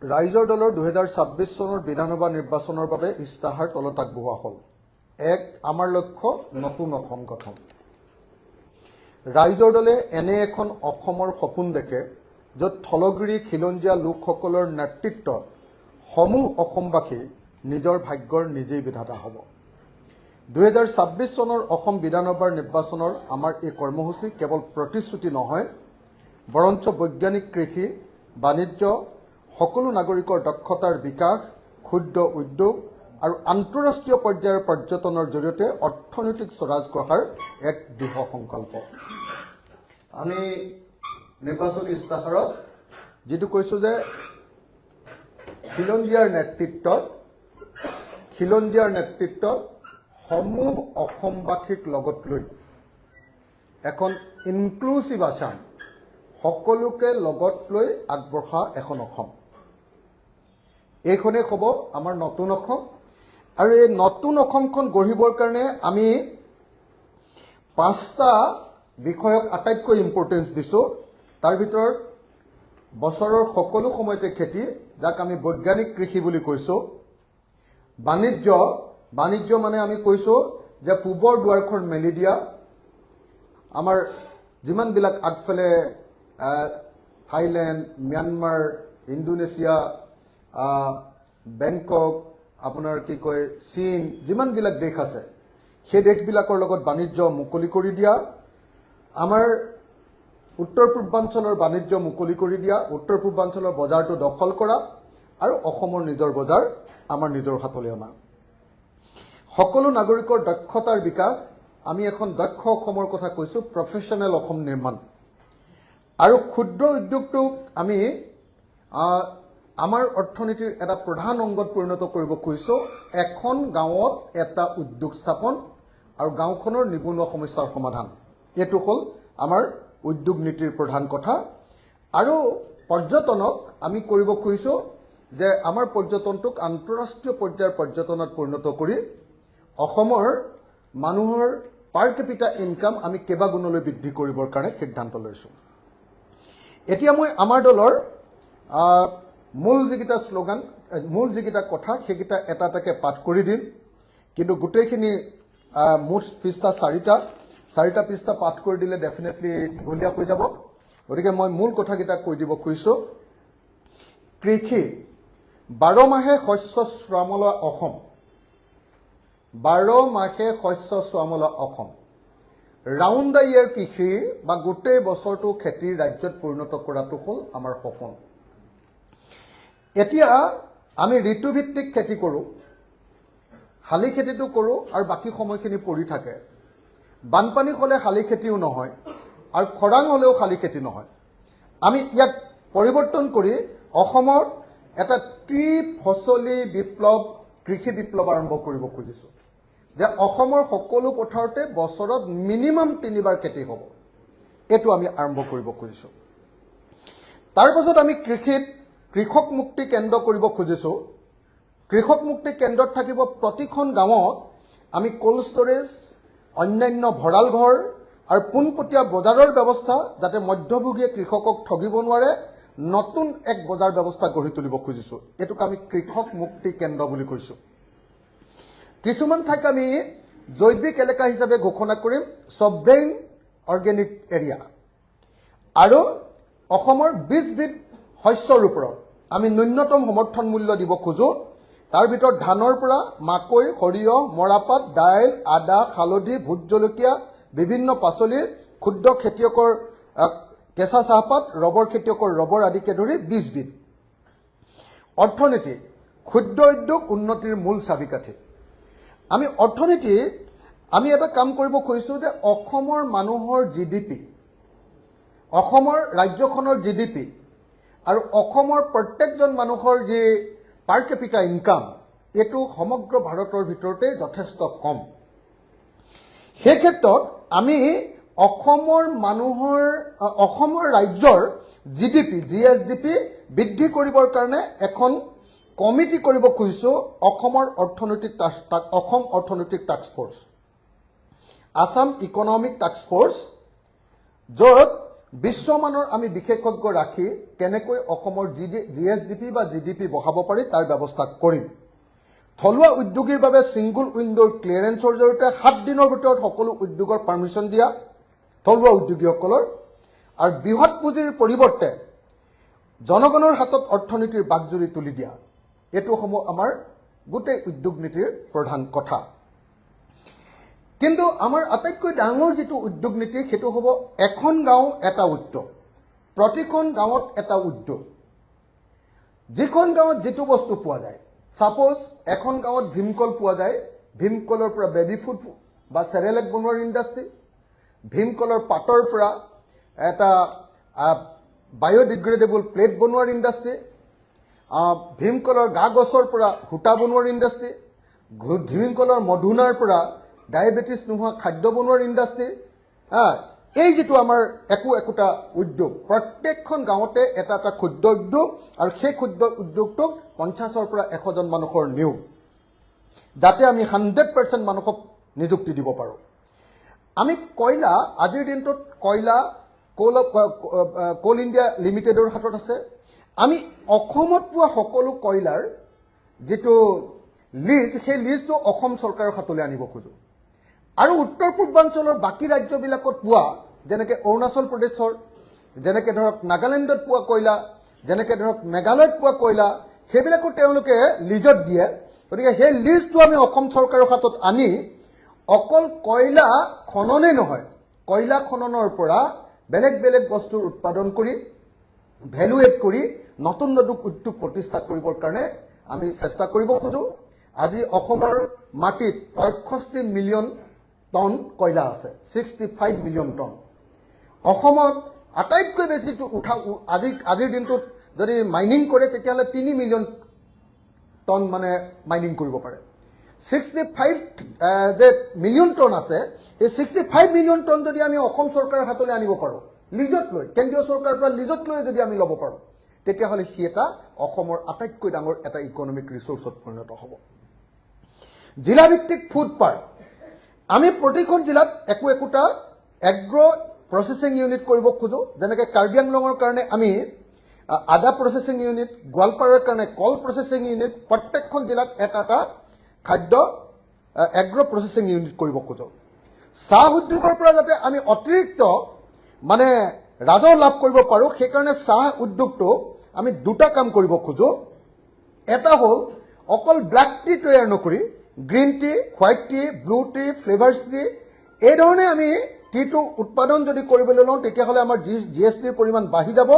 ৰাইজৰ দলৰ 2026 চনৰ বিধানসভা নিৰ্বাচনৰ বাবে ইস্তাহাৰ তলত আগবঢ়োৱা হ'ল। এক, আমাৰ লক্ষ্য নতুন অসম গঠন। ৰাইজৰ দলে এনে এখন অসমৰ সপোন দেখে য'ত থলগিৰি খিলঞ্জীয়া লোকসকলৰ নেতৃত্বত সমূহ অসমবাসী নিজৰ ভাগ্যৰ নিজেই বিধাতা হ'ব। 2026 চনৰ অসম বিধানসভাৰ নিৰ্বাচনৰ আমাৰ এই কৰ্মসূচী কেৱল প্ৰতিশ্ৰুতি নহয়, বৰঞ্চ বৈজ্ঞানিক কৃষি, বাণিজ্য, সকলো নাগৰিকৰ দক্ষতাৰ বিকাশ, ক্ষুদ্ৰ উদ্যোগ আৰু আন্তঃৰাষ্ট্ৰীয় পৰ্যায়ৰ পৰ্যটনৰ জৰিয়তে অৰ্থনৈতিক স্বৰাজ গঢ়াৰ এক দৃঢ় সংকল্প। আমি নিৰ্বাচনী ইস্তাহাৰত যিটো কৈছোঁ যে খিলঞ্জীয়াৰ নেতৃত্বত সমূহ অসমবাসীক লগত লৈ এখন ইনক্লুচিভ আছাম, সকলোকে লগত লৈ আগবঢ়া এখন অসম, এইখনেই হ'ব আমাৰ নতুন অসম। আৰু এই নতুন অসমখন গঢ়িবৰ কাৰণে আমি 5টা বিষয়ক আটাইতকৈ ইম্পৰ্টেঞ্চ দিছোঁ। তাৰ ভিতৰত বছৰৰ সকলো সময়তে খেতি, যাক আমি বৈজ্ঞানিক কৃষি বুলি কৈছোঁ। বাণিজ্য মানে আমি কৈছোঁ যে পূবৰ দুৱাৰখন মেলি দিয়া। আমাৰ যিমানবিলাক আগফালে থাইলেণ্ড, ম্যানমাৰ, ইণ্ডোনেছিয়া, বেংকক, আপোনাৰ কি কয় চীন, যিমানবিলাক দেশ আছে সেই দেশবিলাকৰ লগত বাণিজ্য মুকলি কৰি দিয়া। আমাৰ উত্তৰ পূৰ্বাঞ্চলৰ বাণিজ্য মুকলি কৰি দিয়া, উত্তৰ পূৰ্বাঞ্চলৰ বজাৰটো দখল কৰা আৰু অসমৰ নিজৰ বজাৰ আমাৰ নিজৰ হাতলৈ অনা। সকলো নাগৰিকৰ দক্ষতাৰ বিকাশ, আমি এখন দক্ষ অসমৰ কথা কৈছোঁ, প্ৰফেশ্যনেল অসম নিৰ্মাণ। আৰু ক্ষুদ্ৰ উদ্যোগটোক আমি আমাৰ অৰ্থনীতিৰ এটা প্ৰধান অংগত পৰিণত কৰিব খুজিছোঁ। এখন গাঁৱত এটা উদ্যোগ স্থাপন আৰু গাঁওখনৰ নিবনুৱা সমস্যাৰ সমাধান, এইটো হ'ল আমাৰ উদ্যোগ নীতিৰ প্ৰধান কথা। আৰু পৰ্যটনক আমি কৰিব খুজিছোঁ যে আমাৰ পৰ্যটনটোক আন্তঃৰাষ্ট্ৰীয় পৰ্যায়ৰ পৰ্যটনত পৰিণত কৰি অসমৰ মানুহৰ পাৰ কেপিটা ইনকাম আমি কেইবাগুণলৈ বৃদ্ধি কৰিবৰ কাৰণে সিদ্ধান্ত লৈছোঁ। এতিয়া মই আমাৰ দলৰ মূল যিকেইটা কথা সেইকেইটা এটা এটাকৈ পাঠ কৰি দিম, কিন্তু গোটেইখিনি মুঠ পৃষ্ঠা 4টা পৃষ্ঠা পাঠ কৰি দিলে ডেফিনেটলি দীঘলীয়া হৈ যাব। গতিকে মই মূল কথাকেইটা কৈ দিব খুজিছোঁ। কৃষি, 12 মাহে শস্য শ্যামলা অসম। 12 মাহে শস্য শ্যামলা অসম, ৰাউণ্ড দ্য ইয়েৰ কৃষি বা গোটেই বছৰটো খেতিৰ ৰাজ্যত পৰিণত কৰাটো হ'ল আমাৰ সপোন। এতিয়া আমি ঋতুভিত্তিক খেতি কৰোঁ, শালি খেতিটো কৰোঁ আৰু বাকী সময়খিনি পৰি থাকে। বানপানী হ'লে শালি খেতিও নহয় আৰু খৰাং হ'লেও শালি খেতি নহয়। আমি ইয়াক পৰিৱৰ্তন কৰি অসমত এটা ত্ৰিফচলী বিপ্লৱ, কৃষি বিপ্লৱ আৰম্ভ কৰিব খুজিছোঁ, যে অসমৰ সকলো পথাৰতে বছৰত মিনিমাম 3বাৰ খেতি হ'ব। এইটো আমি আৰম্ভ কৰিব খুজিছোঁ। তাৰ পাছত আমি কৃষক মুক্তি কেন্দ্ৰ কৰিব খুজিছোঁ। কৃষক মুক্তি কেন্দ্ৰত থাকিব প্ৰতিখন গাঁৱত আমি কোল্ড ষ্ট'ৰেজ, অন্যান্য ভঁৰাল ঘৰ আৰু পোনপটীয়া বজাৰৰ ব্যৱস্থা, যাতে মধ্যভোগীয়ে কৃষকক ঠগিব নোৱাৰে, নতুন এক বজাৰ ব্যৱস্থা গঢ়ি তুলিব খুজিছোঁ। এইটোক আমি কৃষক মুক্তি কেন্দ্ৰ বুলি কৈছোঁ। কিছুমান ঠাইক আমি জৈৱিক এলেকা হিচাপে ঘোষণা কৰিম, ছভৰেইন অৰ্গেনিক এৰিয়া। আৰু অসমৰ 20বিধ শস্যৰ ওপৰত আমি ন্যূনতম সমৰ্থন মূল্য দিব খোজোঁ। তাৰ ভিতৰত ধানৰ পৰা মাকৈ, সৰিয়হ, মৰাপাট, দাইল, আদা, হালধি, ভোট জলকীয়া, বিভিন্ন পাচলি, ক্ষুদ্ৰ খেতিয়কৰ কেঁচা চাহপাত, ৰবৰ খেতিয়কৰ ৰবৰ আদিকে ধৰি 20বিধ। অৰ্থনীতি, ক্ষুদ্ৰ উদ্যোগ উন্নতিৰ মূল চাবিকাঠি। আমি অৰ্থনীতিত আমি এটা কাম কৰিব খুজিছোঁ যে অসমৰ মানুহৰ GDP, অসমৰ ৰাজ্যখনৰ GDP আৰু অসমৰ প্ৰত্যেকজন মানুহৰ যি পাৰ কেপিটা ইনকাম, এইটো সমগ্ৰ ভাৰতৰ ভিতৰতে যথেষ্ট কম। সেই ক্ষেত্ৰত আমি অসমৰ ৰাজ্যৰ GSDP বৃদ্ধি কৰিবৰ কাৰণে এখন কমিটি কৰিব খুজিছোঁ, অসম অৰ্থনৈতিক task force, Assam economic task force, য'ত বিশ্বমানৰ আমি বিশেষজ্ঞ ৰাখি কেনেকৈ অসমৰ GSDP বা GDP বঢ়াব পাৰি তাৰ ব্যৱস্থা কৰিম। থলুৱা উদ্যোগীৰ বাবে ছিংগুল উইণ্ডোৰ ক্লিয়াৰেন্সৰ জৰিয়তে 7 দিনৰ ভিতৰত সকলো উদ্যোগৰ পাৰ্মিশ্যন দিয়া থলুৱা উদ্যোগীসকলৰ, আৰু বৃহৎ পুঁজিৰ পৰিৱৰ্তে জনগণৰ হাতত অৰ্থনীতিৰ বাগজুৰি তুলি দিয়া, এইটোসমূহ আমাৰ গোটেই উদ্যোগ নীতিৰ প্ৰধান কথা। কিন্তু আমাৰ আটাইতকৈ ডাঙৰ যিটো উদ্যোগ নীতি সেইটো হ'ব এখন গাঁও এটা উদ্যোগ, প্ৰতিখন গাঁৱত এটা উদ্যোগ। যিখন গাঁৱত যিটো বস্তু পোৱা যায়, ছাপ'জ এখন গাঁৱত ভীমকল পোৱা যায়, ভীমকলৰ পৰা বেবী ফুড বা চেৰেলেক বনোৱাৰ ইণ্ডাষ্ট্ৰী, ভীমকলৰ পাতৰ পৰা এটা বায়'ডিগ্ৰেডেবল প্লেট বনোৱাৰ ইণ্ডাষ্ট্ৰী, ভীমকলৰ গা গছৰ পৰা সূতা বনোৱাৰ ইণ্ডাষ্ট্ৰী, ভীমকলৰ মধুনাৰ পৰা ডায়েবেটিছ নোহোৱা খাদ্য বনোৱাৰ ইণ্ডাষ্ট্ৰী, এই যিটো আমাৰ একোটা উদ্যোগ, প্ৰত্যেকখন গাঁৱতে এটা এটা ক্ষুদ্ৰ উদ্যোগ, আৰু সেই ক্ষুদ্ৰ উদ্যোগটোক 50ৰ পৰা 100 জন মানুহৰ নিয়োগ, যাতে আমি 100% মানুহক নিযুক্তি দিব পাৰোঁ। আমি কয়লা, আজিৰ দিনটোত কয়লা কোল ইণ্ডিয়া লিমিটেডৰ হাতত আছে। আমি অসমত পোৱা সকলো কয়লাৰ যিটো লিজ, সেই লিজটো অসম চৰকাৰৰ হাতলৈ আনিব খোজোঁ। আৰু উত্তৰ পূৰ্বাঞ্চলৰ বাকী ৰাজ্যবিলাকত পোৱা, যেনেকৈ অৰুণাচল প্ৰদেশৰ, যেনেকৈ ধৰক নাগালেণ্ডত পোৱা কয়লা, যেনেকৈ ধৰক মেঘালয়ত পোৱা কয়লা, সেইবিলাকো তেওঁলোকে লিজত দিয়ে। গতিকে সেই লিজটো আমি অসম চৰকাৰৰ হাতত আনি অকল কয়লা খননেই নহয়, কয়লা খননৰ পৰা বেলেগ বেলেগ বস্তুৰ উৎপাদন কৰি ভেলু এড কৰি নতুন নতুন উদ্যোগ প্ৰতিষ্ঠা কৰিবৰ কাৰণে আমি চেষ্টা কৰিব খোজোঁ। আজি অসমৰ মাটিত 65 মিলিয়ন টন কয়লা আছে, 65 মিলিয়ন টন। অসমত আটাইতকৈ বেছিটো আজিৰ দিনটোত যদি মাইনিং কৰে তেতিয়াহ'লে 3 মিলিয়ন টন মানে মাইনিং কৰিব পাৰে। 65 যে মিলিয়ন টন আছে, এই 65 মিলিয়ন টন যদি আমি অসম চৰকাৰৰ হাতলৈ আনিব পাৰোঁ, লিজত লৈ, কেন্দ্ৰীয় চৰকাৰৰ পৰা লিজত লৈ যদি আমি ল'ব পাৰোঁ, তেতিয়াহ'লে সি এটা অসমৰ আটাইতকৈ ডাঙৰ এটা ইকনমিক ৰিচোৰ্চত পৰিণত হ'ব। জিলাভিত্তিক ফুড পাৰ্ক, আমি প্ৰতিখন জিলাত একোটা এগ্ৰ প্ৰচেছিং ইউনিট কৰিব খোজোঁ। যেনেকৈ কাৰ্বি আংলঙৰ কাৰণে আমি আদা প্ৰচেছিং ইউনিট, গোৱালপাৰাৰ কাৰণে কল প্ৰচেছিং ইউনিট, প্ৰত্যেকখন জিলাত এটা এটা খাদ্য এগ্ৰ প্ৰচেছিং ইউনিট কৰিব খোজোঁ। চাহ উদ্যোগৰ পৰা যাতে আমি অতিৰিক্ত মানে ৰাজহ লাভ কৰিব পাৰোঁ, সেইকাৰণে চাহ উদ্যোগটো আমি দুটা কাম কৰিব খোজোঁ। এটা হ'ল অকল ব্লেক টি তৈয়াৰ নকৰি green tea, white tea, blue tea, flavours tea, এই ধৰণে আমি টিটো উৎপাদন যদি কৰিবলৈ লওঁ তেতিয়াহ'লে আমাৰ GSTৰ পৰিমাণ বাঢ়ি যাব,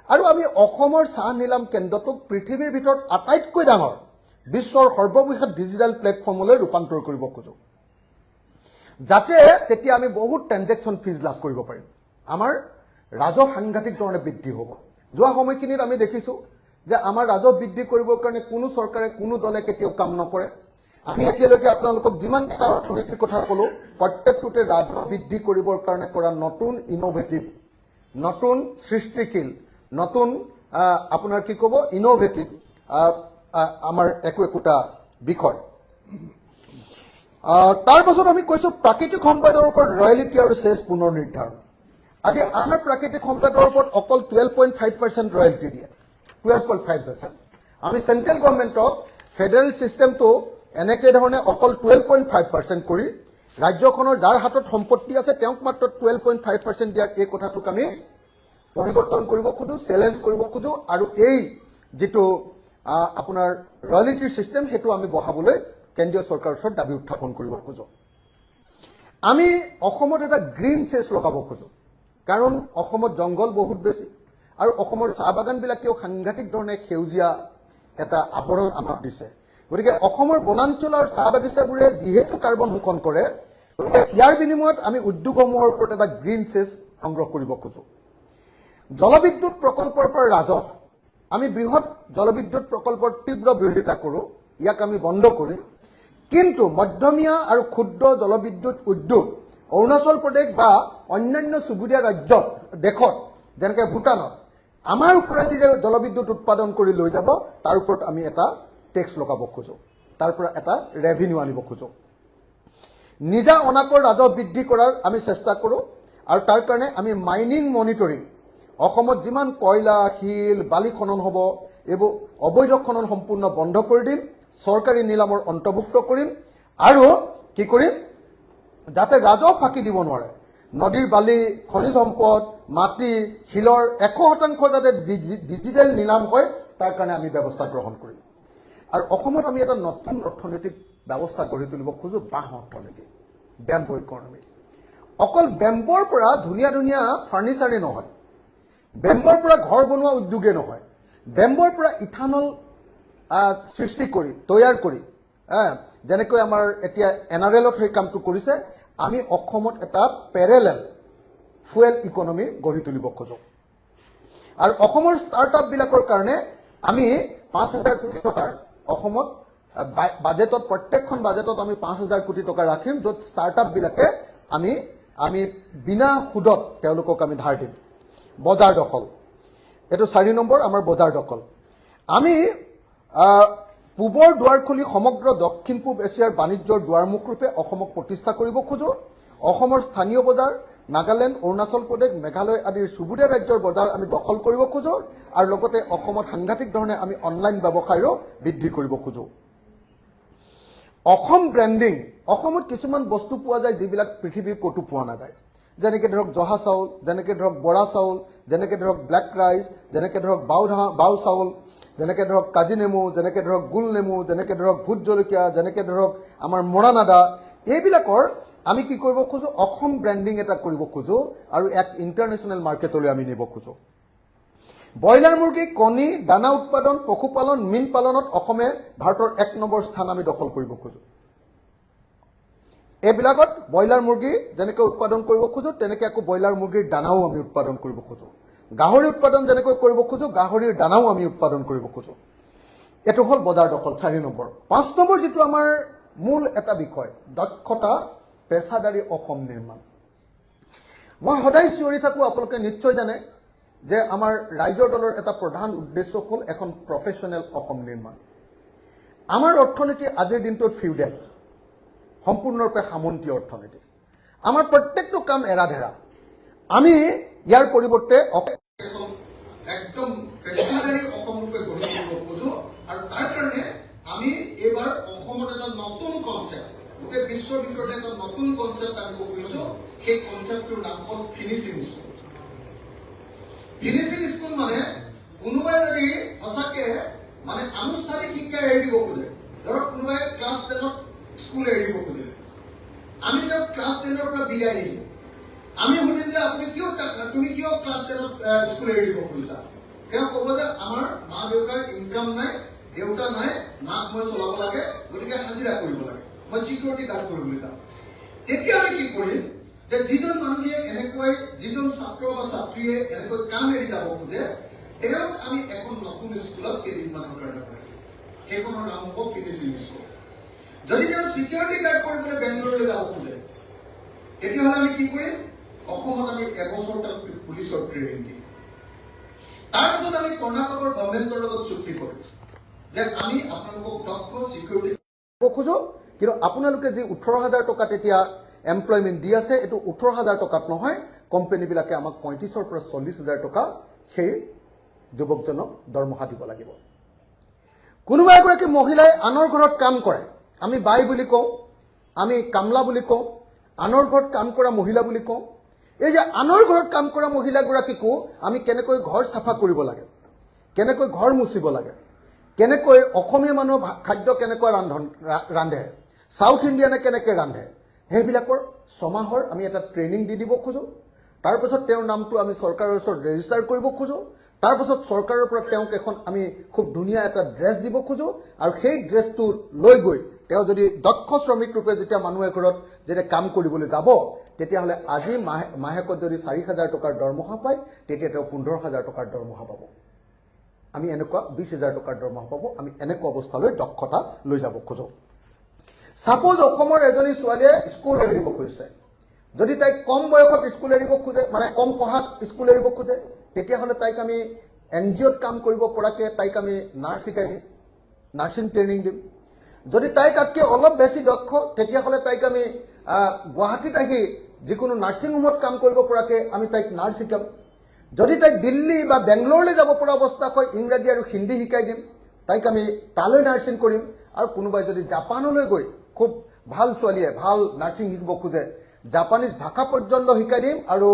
আৰু আমি অসমৰ চাহ নিলাম কেন্দ্ৰটোক পৃথিৱীৰ ভিতৰত আটাইতকৈ ডাঙৰ বিশ্বৰ সৰ্ববৃহৎ ডিজিটেল প্লেটফৰ্মলৈ ৰূপান্তৰ কৰিব খোজোঁ, যাতে তেতিয়া আমি বহুত ট্ৰেনজেকশ্যন ফিজ লাভ কৰিব পাৰিম। আমাৰ ৰাজহ সাংঘাতিক ধৰণে বৃদ্ধি হ'ব। যোৱা সময়খিনিত আমি দেখিছোঁ যে আমাৰ ৰাজহ বৃদ্ধি কৰিবৰ কাৰণে কোনো চৰকাৰে, কোনো দলে কেতিয়াও কাম নকৰে। আমি এতিয়ালৈকে আপোনালোকক যিমানকেইটা অৰ্থনীতিৰ কথা ক'লোঁ, প্ৰত্যেকটোতে ৰাজহ বৃদ্ধি কৰিবৰ কাৰণে কৰা নতুন ইন'ভেটিভ, নতুন সৃষ্টিশীল, নতুন আপোনাৰ কি ক'ব ইন'ভেটিভ আমাৰ একোটা বিষয়। তাৰ পাছত আমি কৈছোঁ প্ৰাকৃতিক সম্পদৰ ওপৰত ৰয়েলিটি আৰু চেছ পুনৰ নিৰ্ধাৰণ। আজি আমাৰ প্ৰাকৃতিক সম্পদৰ ওপৰত অকল 12.5% ৰয়েলিটি দিয়ে, 12.5%। আমি চেণ্ট্ৰেল গভৰ্ণমেণ্টক ফেডাৰেল ছিষ্টেমটো এনেকৈ ধৰণে অকল 12.5% কৰি ৰাজ্যখনৰ যাৰ হাতত সম্পত্তি আছে তেওঁক মাত্ৰ 12.5% দিয়াৰ এই কথাটোক আমি পৰিৱৰ্তন কৰিব খোজোঁ, চেলেঞ্জ কৰিব খোজোঁ, আৰু এই যিটো আপোনাৰ ৰয়েলিটিৰ ছিষ্টেম সেইটো আমি বঢ়াবলৈ কেন্দ্ৰীয় চৰকাৰৰ ওচৰত দাবী উত্থাপন কৰিব খোজোঁ। আমি অসমত এটা গ্ৰীণ চেছ লগাব খোজোঁ, কাৰণ অসমত জংঘল বহুত বেছি, আৰু অসমৰ চাহ বাগানবিলাকেও সাংঘাতিক ধৰণে সেউজীয়া এটা আৱৰণ আমাক দিছে। গতিকে অসমৰ বনাঞ্চল আৰু চাহ বাগিচাবোৰে যিহেতু কাৰ্বন শোষণ কৰে, গতিকে ইয়াৰ বিনিময়ত আমি উদ্যোগসমূহৰ ওপৰত এটা গ্ৰীণ চেছ সংগ্ৰহ কৰিব খোজোঁ। জলবিদ্যুৎ প্ৰকল্পৰ পৰা ৰাজহ, আমি বৃহৎ জলবিদ্যুৎ প্ৰকল্পৰ তীব্ৰ বিৰোধিতা কৰোঁ, ইয়াক আমি বন্ধ কৰিম। কিন্তু মধ্যমীয়া আৰু ক্ষুদ্ৰ জলবিদ্যুৎ উদ্যোগ অৰুণাচল প্ৰদেশ বা অন্যান্য চুবুৰীয়া ৰাজ্যত, দেশত যেনেকৈ ভূটানত আমাৰ ওপৰেদি যে জলবিদ্যুৎ উৎপাদন কৰি লৈ যাব, তাৰ ওপৰত আমি এটা টেক্স লগাব খোজোঁ, তাৰ পৰা এটা ৰেভিনিউ আনিব খোজোঁ। নিজা অনাকৰ ৰাজহ বৃদ্ধি কৰাৰ আমি চেষ্টা কৰোঁ, আৰু তাৰ কাৰণে আমি মাইনিং মনিটৰিং অসমত যিমান কয়লা শিল বালি খনন হ'ব এইবোৰ অবৈধ খনন সম্পূৰ্ণ বন্ধ কৰি দিম চৰকাৰী নিলামৰ অন্তৰ্ভুক্ত কৰিম আৰু কি কৰিম যাতে ৰাজহ ফাঁকি দিব নোৱাৰে নদীৰ বালি খনিজ সম্পদ মাটি শিলৰ 100% যাতে ডিজিটেল নিলাম হয় তাৰ কাৰণে আমি ব্যৱস্থা গ্ৰহণ কৰিম আৰু অসমত আমি এটা নতুন অৰ্থনৈতিক ব্যৱস্থা গঢ়ি তুলিব খোজো বাঁহ অৰ্থনীতি বেম্বো ইকনমি অকল বেম্বৰ পৰা ধুনীয়া ধুনীয়া ফাৰ্নিচাৰে নহয় বেম্বৰ পৰা ঘৰ বনোৱা উদ্যোগে নহয় বেম্বৰ পৰা ইথানল সৃষ্টি কৰি তৈয়াৰ কৰি যেনেকৈ আমাৰ এতিয়া এনআৰএলত সেই কামটো কৰিছে আমি অসমত এটা পেৰেলেল ফুয়েল ইকনমি গঢ়ি তুলিব খোজো আৰু অসমৰ ষ্টাৰ্টআপবিলাকৰ কাৰণে আমি 5,000 কোটি টকাৰ অসমত বাজেটত প্ৰত্যেকখন বাজেটত আমি 5,000 কোটি টকা ৰাখিম য'ত ষ্টাৰ্টআপবিলাকে আমি বিনা সুদত তেওঁলোকক আমি ধাৰ দিম বজাৰ দখল এইটো 4 নম্বৰ আমাৰ বজাৰ দখল আমি পূবৰ দুৱাৰ খুলি সমগ্ৰ দক্ষিণ পূব এছিয়াৰ বাণিজ্যৰ দুৱাৰমুখ ৰূপে অসমক প্ৰতিষ্ঠা কৰিব খোজো অসমৰ স্থানীয় বজাৰ নাগালেণ্ড অৰুণাচল প্ৰদেশ মেঘালয় আদিৰ চুবুৰীয়া ৰাজ্যৰ বজাৰ আমি দখল কৰিব খোজো আৰু লগতে অসমত সাংঘাতিক ধৰণে আমি অনলাইন ব্যৱসায়ৰো বৃদ্ধি কৰিব খোজো অসম ব্ৰেণ্ডিং অসমত কিছুমান বস্তু পোৱা যায় যিবিলাক পৃথিৱীৰ ক'তো পোৱা নাযায় যেনেকৈ ধৰক জহা চাউল যেনেকৈ ধৰক বৰা চাউল যেনেকৈ ধৰক ব্লেক ৰাইচ যেনেকৈ ধৰক বাও চাউল যেনেকৈ ধৰক কাজি নেমু যেনেকৈ ধৰক গোল নেমু যেনেকৈ ধৰক ভোট জলকীয়া যেনেকৈ ধৰক আমাৰ মৰাণ আদা এইবিলাকৰ আমি কি কৰিব খোজো অসম ব্ৰেণ্ডিং এটা কৰিব খোজো আৰু এক ইণ্টাৰনেশ্যনেল মাৰ্কেটলৈ আমি নিব খোজো ব্ৰইলাৰ মুৰ্গী কণী দানা উৎপাদন পশুপালন মীন পালনত অসমে ভাৰতৰ 1 নম্বৰ স্থান আমি দখল কৰিব খোজো এইবিলাকত ব্ৰইলাৰ মুৰ্গী যেনেকৈ উৎপাদন কৰিব খোজো তেনেকৈ আকৌ ব্ৰইলাৰ মুৰ্গীৰ দানাও আমি উৎপাদন কৰিব খোজো গাহৰি উৎপাদন যেনেকৈ কৰিব খোজো গাহৰিৰ দানাও আমি উৎপাদন কৰিব খোজো এইটো হ'ল বজাৰ দখল 4 নম্বৰ 5 নম্বৰ যেটো আমাৰ মূল এটা বিষয় দক্ষতা পেছাদাৰী অসম নিৰ্মাণ মই সদায় চিঞৰি থাকো আপোনালোকে নিশ্চয় জানে যে আমাৰ ৰাজ্যৰ দলৰ এটা প্ৰধান উদ্দেশ্য হ'ল এখন প্ৰফেশ্যনেল অসম নিৰ্মাণ আমাৰ অৰ্থনীতি আজিৰ দিনটোত ফিউডেল সম্পূৰ্ণৰূপে সামন্তীয় অৰ্থনীতি আমাৰ প্ৰত্যেকটো কাম এৰাধেৰা আমি ইয়াৰ পৰিৱৰ্তে একদম পেছাদাৰী অসম ৰূপে গঢ়ি তুলিব খোজো আৰু তাৰ কাৰণে আমি এইবাৰ অসমত এটা নতুন কনচেপ্ট গোটেই বিশ্বৰ ভিতৰতে এটা নতুন কনচেপ্ট আনিব খুজিছো সেই কনচেপ্টটোৰ নাম হ'ল ফিনিচিং স্কুল ফিনিচিং স্কুল মানে কোনোবাই যদি সঁচাকে মানে আনুষ্ঠানিক শিক্ষা এৰি দিব খোজে ধৰক কোনোবাই ক্লাছ 10ত স্কুল এৰি দিব খোজে আমি তেওঁক ক্লাছ 10ৰ পৰা বিদায় দিম আমি সুধিম যে তুমি কিয় ক্লাছ 10ত স্কুল এৰি দিব খুজিছা তেওঁ ক'ব যে আমাৰ মা দেউতাৰ ইনকাম নাই দেউতা নাই মাক মই চলাব লাগে গতিকে হাজিৰা কৰিব লাগে মই চিকিউৰিটি গাৰ্ড কৰিবলৈ যাম তেতিয়া আমি কি কৰিম যে যিজন মানুহে এনেকৈ যিজন ছাত্ৰ বা ছাত্ৰীয়ে এনেকৈ কাম এৰি যাব খোজে তেওঁক আমি এখন নতুন স্কুলত কেইদিনমানৰ কাৰণে পঢ়াম সেইখনৰ নাম হ'ব ফিনিচিং স্কুল যদি তেওঁ চিকিউৰিটি গাৰ্ড কৰিবলৈ বেংগলৰলৈ যাব খোজে তেতিয়াহ'লে আমি কি কৰিম অসমত আমি এবছৰ তাক পুলিচৰ ট্ৰেইনিং দিম তাৰপিছত আমি কৰ্ণাটকৰ গভৰ্ণমেণ্টৰ লগত চুক্তি কৰিম যে আমি আপোনালোকক দক্ষ চিকিউৰিটি খোজো কিন্তু আপোনালোকে যি 18,000 টকা তেতিয়া এমপ্লয়মেণ্ট দি আছে এইটো 18,000 টকাত নহয় কোম্পানীবিলাকে আমাক 35,000 পৰা 40,000 টকা সেই যুৱকজনক দৰমহা দিব লাগিব কোনোবা এগৰাকী মহিলাই আনৰ ঘৰত কাম কৰে আমি বাই বুলি কওঁ আমি কামলা বুলি কওঁ আনৰ ঘৰত কাম কৰা মহিলা বুলি কওঁ এই যে আনৰ ঘৰত কাম কৰা মহিলাগৰাকীকো আমি কেনেকৈ ঘৰ চাফা কৰিব লাগে কেনেকৈ ঘৰ মুচিব লাগে কেনেকৈ অসমীয়া মানুহ খাদ্য কেনেকৈ ৰান্ধে সাউথ ইণ্ডিয়ানে কেনেকৈ ৰান্ধে সেইবিলাকৰ ছমাহৰ আমি এটা ট্ৰেইনিং দি দিব খোজো তাৰপিছত তেওঁৰ নামটো আমি চৰকাৰৰ ওচৰত ৰেজিষ্টাৰ কৰিব খোজো তাৰপিছত চৰকাৰৰ পৰা তেওঁক এখন আমি খুব ধুনীয়া এটা ড্ৰেছ দিব খোজো আৰু সেই ড্ৰেছটো লৈ গৈ তেওঁ যদি দক্ষ শ্ৰমিক ৰূপে যেতিয়া মানুহ এঘৰত যেতিয়া কাম কৰিবলৈ যাব তেতিয়াহ'লে আজি মাহেকত যদি 4,000 টকাৰ দৰমহা পায় তেতিয়া তেওঁ 15,000 টকাৰ দৰমহা পাব আমি এনেকুৱা 20,000 টকাৰ দৰমহা পাব আমি এনেকুৱা অৱস্থালৈ দক্ষতা লৈ যাব খোজো সাপোজ অসমৰ এজনী ছোৱালীয়ে স্কুল এৰিব খুজিছে যদি তাই কম বয়সত স্কুল এৰিব খোজে মানে কম পঢ়াত স্কুল এৰিব খোজে তেতিয়াহ'লে তাইক আমি এনজিঅ'ত কাম কৰিব পৰাকৈ তাইক আমি নাৰ্ছ শিকাই দিম নাৰ্ছিং ট্ৰেইনিং দিম যদি তাই তাতকৈ অলপ বেছি দক্ষ তেতিয়াহ'লে তাইক আমি গুৱাহাটীত আহি যিকোনো নাৰ্ছিং হোমত কাম কৰিব পৰাকৈ আমি তাইক নাৰ্ছ শিকাম যদি তাইক দিল্লী বা বেংগলোৰলৈ যাব পৰা অৱস্থা হয় ইংৰাজী আৰু হিন্দী শিকাই দিম তাইক আমি তালৈ নাৰ্ছিং কৰিম আৰু কোনোবাই যদি জাপানলৈ গৈ খুব ভাল ছোৱালীয়ে ভাল নাৰ্ছিং শিকিব খোজে জাপানিজ ভাষা পৰ্যন্ত শিকাই দিম আৰু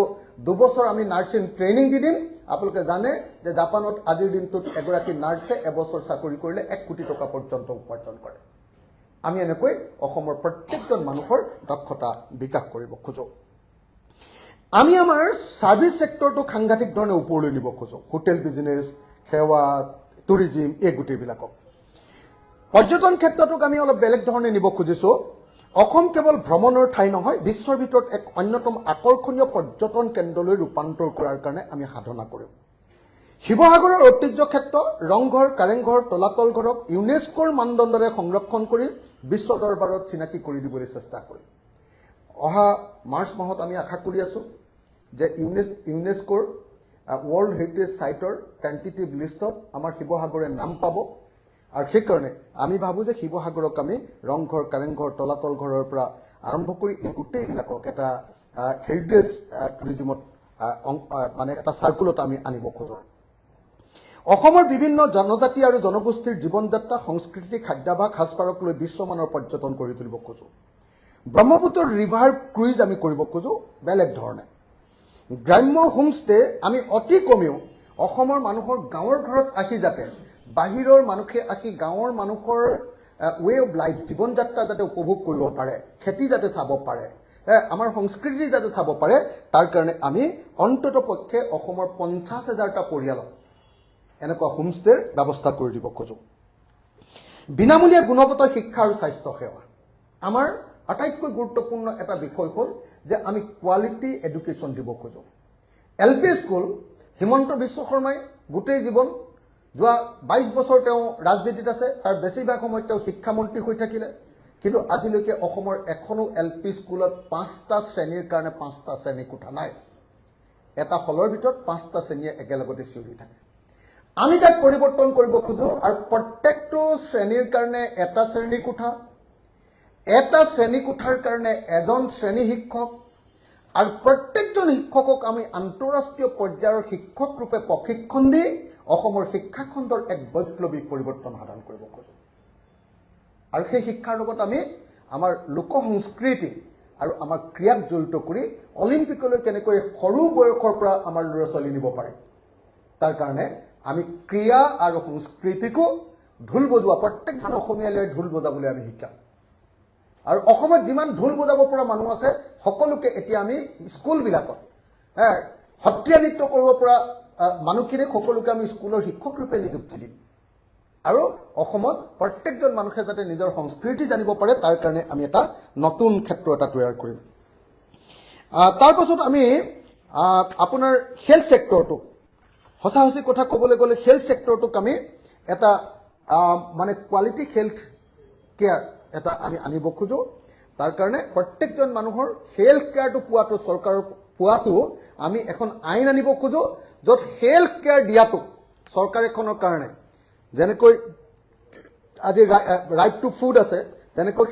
2 বছৰ আমি নাৰ্ছিং ট্ৰেইনিং দি দিম আপোনালোকে জানে যে জাপানত আজিৰ দিনটোত এগৰাকী নাৰ্ছে এবছৰ চাকৰি কৰিলে 1 কোটি টকা পৰ্যন্ত উপাৰ্জন কৰে আমি এনেকৈ অসমৰ প্ৰত্যেকজন মানুহৰ দক্ষতা বিকাশ কৰিব খোজো আমি আমাৰ সাৰ্ভিস সেক্টৰটো সাংঘাতিক ধৰণে ওপৰলৈ নিব খোজো হোটেল বিজনেছ সেৱা টুৰিজিম এই গোটেইবিলাকক পৰ্যটন ক্ষেত্ৰটোক আমি অলপ বেলেগ ধৰণে নিব খুজিছো অসম কেৱল ভ্ৰমণৰ ঠাই নহয় বিশ্বৰ ভিতৰত এক অন্যতম আকৰ্ষণীয় পৰ্যটন কেন্দ্ৰলৈ ৰূপান্তৰ কৰাৰ কাৰণে আমি সাধনা কৰিম শিৱসাগৰৰ ঐতিহ্য ক্ষেত্ৰ ৰংঘৰ কাৰেংঘৰ তলাতল ঘৰক ইউনেস্কোৰ মানদণ্ডৰে সংৰক্ষণ কৰি বিশ্ব দৰবাৰত চিনাকি কৰি দিবলৈ চেষ্টা কৰিম অহা মাৰ্চ মাহত আমি আশা কৰি আছো যে ইউনেস্কোৰ ৱৰ্ল্ড হেৰিটেজ সাইটৰ টেন্টেটিভ লিষ্টত আমাৰ শিৱসাগৰে নাম পাব আৰু সেইকাৰণে আমি ভাবো যে শিৱসাগৰক আমি ৰংঘৰ কাৰেংঘৰ তলাতল ঘৰৰ পৰা আৰম্ভ কৰি গোটেইবিলাকক এটা হেৰিটেজ টুৰিজিমত মানে এটা সাৰ্কুলত আমি আনিব খোজো অসমৰ বিভিন্ন জনজাতি আৰু জনগোষ্ঠীৰ জীৱন যাত্ৰা সংস্কৃতি খাদ্যাভাস সাজপাৰক লৈ বিশ্বমানৰ পৰ্যটন কৰি তুলিব খোজো ব্ৰহ্মপুত্ৰ ৰিভাৰ ক্ৰুইজ আমি কৰিব খোজো বেলেগ ধৰণে গ্ৰাম্য হোমষ্টে আমি অতি কমেও অসমৰ মানুহৰ গাঁৱৰ ঘৰত আহি যাতে বাহিৰৰ মানুহে আহি গাঁৱৰ মানুহৰ ৱে অফ লাইফ জীৱন যাত্ৰা যাতে উপভোগ কৰিব পাৰে খেতি যাতে চাব পাৰে আমাৰ সংস্কৃতি যাতে চাব পাৰে তাৰ কাৰণে আমি অন্তত পক্ষে অসমৰ 50,000টা পৰিয়ালক এনেকুৱা হোমষ্টেৰ ব্যৱস্থা কৰি দিব খোজো বিনামূলীয়া গুণগত শিক্ষা আৰু স্বাস্থ্য সেৱা আমাৰ আটাইতকৈ গুৰুত্বপূৰ্ণ এটা বিষয় হ'ল যে আমি কোৱালিটি এডুকেশ্যন দিব খোজো এলপি স্কুল হিমন্ত বিশ্ব শৰ্মাই গোটেই জীৱন যোৱা 22 বছৰ তেওঁ ৰাজনীতিত আছে তাৰ বেছিভাগ সময় তেওঁ শিক্ষামন্ত্ৰী হৈ থাকিলে কিন্তু আজিলৈকে অসমৰ এখনো এলপি স্কুলত 5টা শ্ৰেণীৰ কাৰণে 5টা শ্ৰেণী কোঠা নাই এটা হলৰ ভিতৰত 5টা শ্ৰেণীয়ে একেলগতে চিঞৰি থাকে আমি তাক পৰিৱৰ্তন কৰিব খোজো আৰু প্ৰত্যেকটো শ্ৰেণীৰ কাৰণে এটা শ্ৰেণী কোঠা এটা শ্ৰেণী কোঠাৰ কাৰণে এজন শ্ৰেণী শিক্ষক আৰু প্ৰত্যেকজন শিক্ষকক আমি আন্তঃৰাষ্ট্ৰীয় পৰ্যায়ৰ শিক্ষক ৰূপে প্ৰশিক্ষণ দি অসমৰ শিক্ষা খণ্ডৰ এক বৈপ্লৱিক পৰিৱৰ্তন সাধন কৰিব খোজো আৰু সেই শিক্ষাৰ লগত আমি আমাৰ লোক সংস্কৃতি আৰু আমাৰ ক্ৰিয়াক জড়িত কৰি অলিম্পিকলৈ কেনেকৈ সৰু বয়সৰ পৰা আমাৰ ল'ৰা ছোৱালী নিব পাৰে তাৰ কাৰণে আমি ক্ৰিয়া আৰু সংস্কৃতিকো ঢোল বজোৱা প্ৰত্যেকজন অসমীয়ালৈ ঢোল বজাবলৈ আমি শিকাম আৰু অসমত যিমান ঢোল বজাব পৰা মানুহ আছে সকলোকে এতিয়া আমি স্কুলবিলাকত সত্ৰীয়া নৃত্য কৰিব পৰা মানুহখিনিক সকলোকে আমি স্কুলৰ শিক্ষক ৰূপে নিযুক্তি দিম আৰু অসমত প্ৰত্যেকজন মানুহে যাতে নিজৰ সংস্কৃতি জানিব পাৰে তাৰ কাৰণে আমি এটা নতুন ক্ষেত্ৰ এটা তৈয়াৰ কৰিম তাৰ পাছত আমি আপোনাৰ হেলথ সেক্টৰটো সঁচা সঁচি কথা ক'বলৈ গ'লে হেলথ সেক্টৰটোক আমি এটা মানে কোৱালিটি হেলথ কেয়াৰ এটা আমি আনিব খোজো তাৰ কাৰণে প্ৰত্যেকজন মানুহৰ হেলথ কেয়াৰটো পোৱাটো চৰকাৰৰ পোৱাটো আমি এখন আইন আনিব খোজো য'ত হেলথ কেয়াৰ দিয়াটো চৰকাৰ এখনৰ কাৰণে যেনেকৈ আজি ৰাইট টু ফুড আছে তেনেকৈ